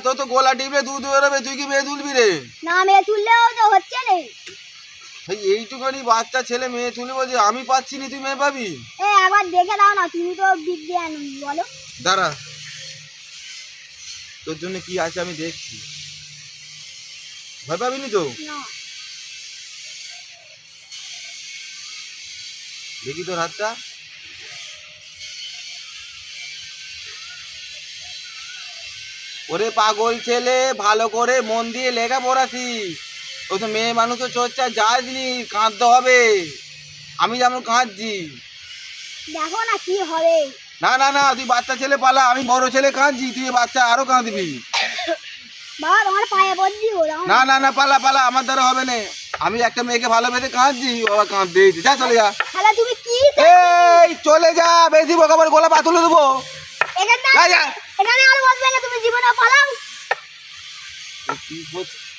তোর তো গোলা টিপে দুধ বেরোবে, তুই কি মেয়ে তুলবি রে? না মেয়ে তুললেও তো হচ্ছে না। এইটুখানি বাচ্চা ছেলে মেয়ে তুলি বলছে, আমি পাচ্ছি না তুই মেয়ে পাবি? একবার দেখে দাও না, তুমি তো বিজ্ঞান বলো। দাঁড়া, তোর জন্য কি আছে আমি দেখছি, ভয় পাবিনি তো? না দেখি তোর হাতটা। ওরে পাগল ছেলে, ভালো করে মন দিয়ে লেখাপড়া শিখ। ও তো মেয়ে মানুষও চর্চা যাসনি, কাঁদতে হবে। আমি যেমন কাঁদছি। দেখো না কি হবে। না না না, তুই বাচ্চা ছেলে পালা, আমি বড় ছেলে কাঁদছি, তুই বাচ্চা আরো কাঁদবি। বাবা তোমার পায়ে বলছি না না না, পালা পালা, আমার দ্বারা হবে না। আমি একটা মেয়েকে ভালোবেসে কাঁদছি, বাবা কাঁদতে যা, চলে যা। তাহলে তুমি কি এই চলে যা, বেশি বকাবার গোলা পা তুলে দেবো। এখানে যা, যা। এখানে আর বসবে না, তুমি জীবনে পালাও। কি করছিস?